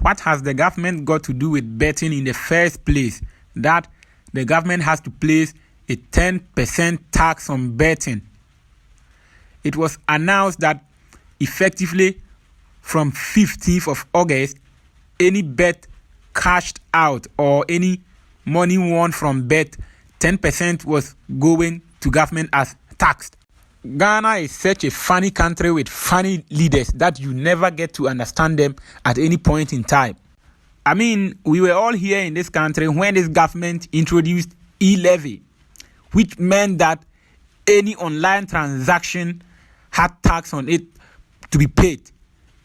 What has the government got to do with betting in the first place? That the government has to place a 10% tax on betting. It was announced that effectively from 15th of August, any bet cashed out or any money won from bet, 10% was going to government as taxed. Ghana is such a funny country with funny leaders that you never get to understand them at any point in time. I mean, we were all here in this country when this government introduced e-levy, which meant that any online transaction had tax on it to be paid.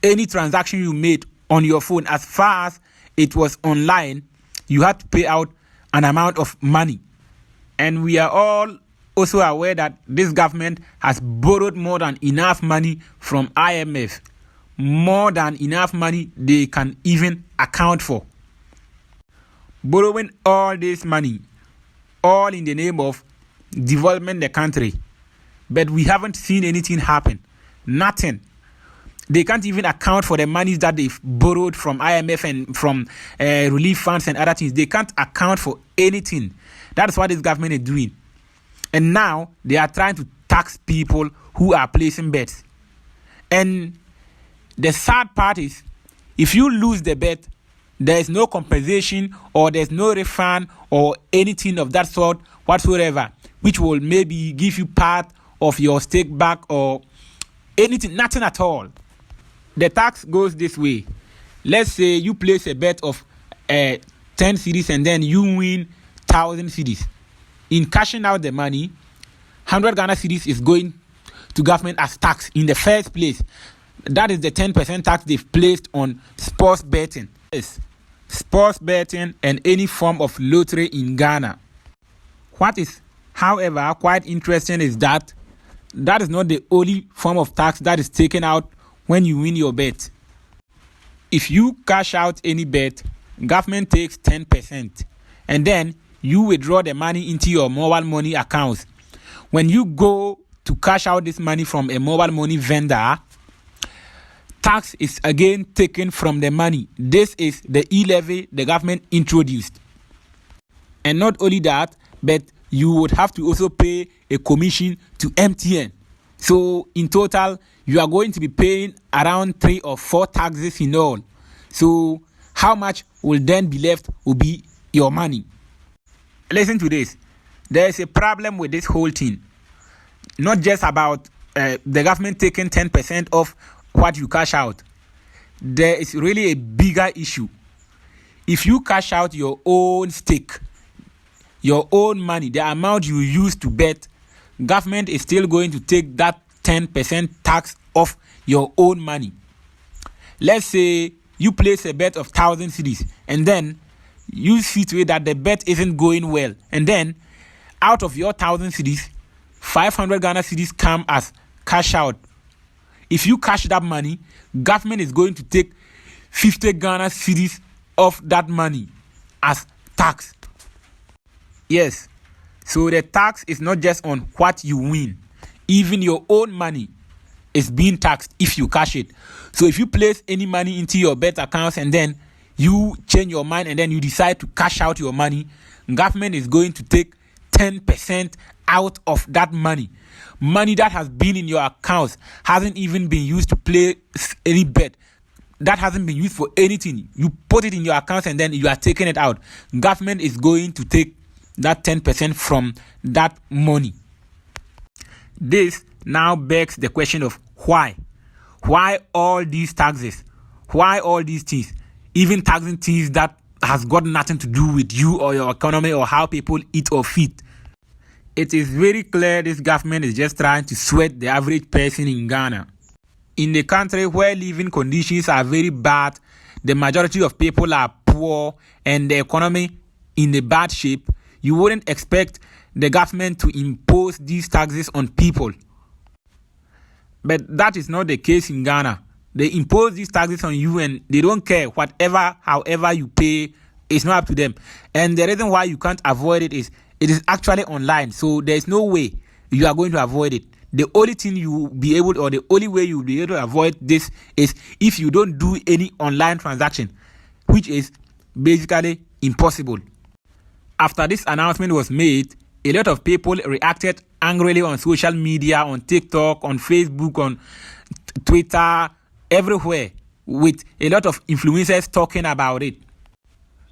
Any transaction you made on your phone, as far as it was online, you had to pay out an amount of money. And we are all also aware that this government has borrowed more than enough money from IMF, more than enough money they can even account for. Borrowing all this money, all in the name of developing the country, but we haven't seen anything happen. Nothing. They can't even account for the monies that they've borrowed from IMF and from relief funds and other things. They can't account for anything. That's what this government is doing. And now they are trying to tax people who are placing bets. And the sad part is, if you lose the bet, there is no compensation or there's no refund or anything of that sort whatsoever, which will maybe give you part of your stake back or anything, nothing at all. The tax goes this way. Let's say you place a bet of 10 cedis and then you win 1,000 cedis. In cashing out the money, 100 Ghana cedis is going to government as tax in the first place. That is the 10% tax they've placed on sports betting. Yes, sports betting and any form of lottery in Ghana. What is, however, quite interesting is that is not the only form of tax that is taken out when you win your bet. If you cash out any bet, government takes 10%, and then you withdraw the money into your mobile money accounts. When you go to cash out this money from a mobile money vendor, tax is again taken from the money. This is the e-levy the government introduced. And not only that, but you would have to also pay a commission to MTN. So in total, you are going to be paying around 3 or 4 taxes in all. So how much will then be left will be your money. Listen to this. There is a problem with this whole thing. Not just about the government taking 10% of what you cash out. There is really a bigger issue. If you cash out your own stake, your own money, the amount you use to bet, government is still going to take that 10% tax off your own money. Let's say you place a bet of 1,000 cedis and then you see to it that the bet isn't going well, and then out of your 1,000 cedis, 500 Ghana cedis come as cash out. If you cash that money, government is going to take 50 Ghana cedis of that money as tax. Yes, so the tax is not just on what you win. Even your own money is being taxed if you cash it. So if you place any money into your bet accounts and then you change your mind and then you decide to cash out your money, government is going to take 10% out of that money. Money that has been in your accounts hasn't even been used to play any bet. That hasn't been used for anything. You put it in your accounts and then you are taking it out. Government is going to take that 10% from that money. This now begs the question of why? Why all these taxes? Why all these things? Even taxing things that has got nothing to do with you or your economy or how people eat or feed. It is very clear this government is just trying to sweat the average person in Ghana. In the country where living conditions are very bad, the majority of people are poor, and the economy in a bad shape, you wouldn't expect the government to impose these taxes on people. But that is not the case in Ghana. They impose these taxes on you and they don't care. However you pay, it's not up to them. And the reason why you can't avoid it is actually online. So there's no way you are going to avoid it. The only thing you will be able, or the only way you will be able to avoid this is if you don't do any online transaction. which is basically impossible. After this announcement was made, a lot of people reacted angrily on social media, on TikTok, on Facebook, on Twitter, everywhere, with a lot of influencers talking about it.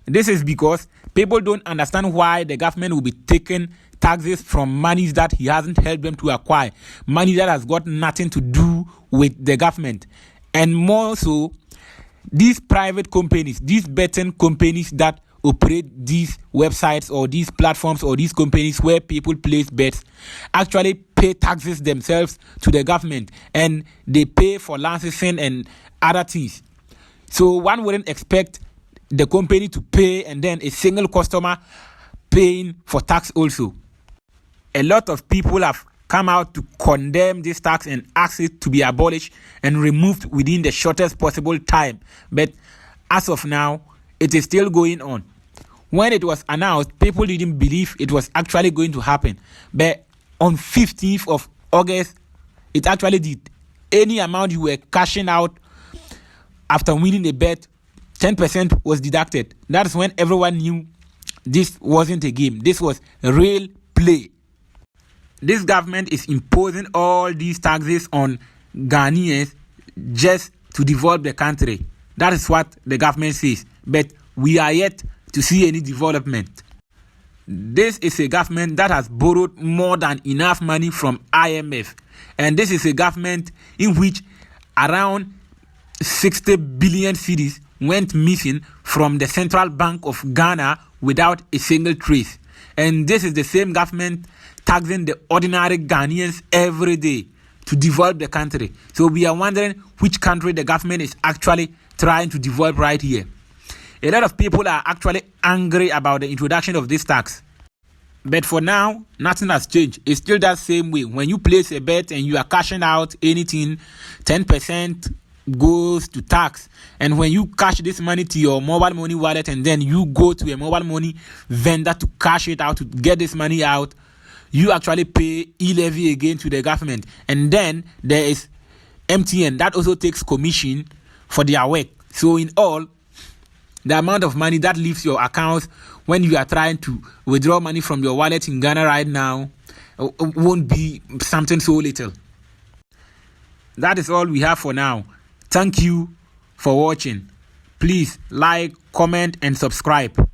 This is because people don't understand why the government will be taking taxes from monies that he hasn't helped them to acquire, money that has got nothing to do with the government. And more so, these private companies, these betting companies that operate these websites or these platforms or these companies where people place bets, actually pay taxes themselves to the government, and they pay for licensing and other things. So one wouldn't expect the company to pay and then a single customer paying for tax also. A lot of people have come out to condemn this tax and ask it to be abolished and removed within the shortest possible time. But as of now, it is still going on. When it was announced, people didn't believe it was actually going to happen. But on 15th of August, it actually did. Any amount you were cashing out after winning a bet, 10% was deducted. That's when everyone knew this wasn't a game. This was a real play. This government is imposing all these taxes on Ghanaians just to develop the country. That is what the government says. But we are yet to see any development. This is a government that has borrowed more than enough money from IMF. And this is a government in which around 60 billion cedis went missing from the Central Bank of Ghana without a single trace. And this is the same government taxing the ordinary Ghanaians every day to develop the country. So we are wondering which country the government is actually trying to develop right here. A lot of people are actually angry about the introduction of this tax. But for now, nothing has changed. It's still that same way. When you place a bet and you are cashing out anything, 10% goes to tax. And when you cash this money to your mobile money wallet and then you go to a mobile money vendor to cash it out, to get this money out, you actually pay e-levy again to the government. And then there is MTN that also takes commission for their work. So in all, the amount of money that leaves your account when you are trying to withdraw money from your wallet in Ghana right now won't be something so little. That is all we have for now. Thank you for watching. Please like, comment, and subscribe.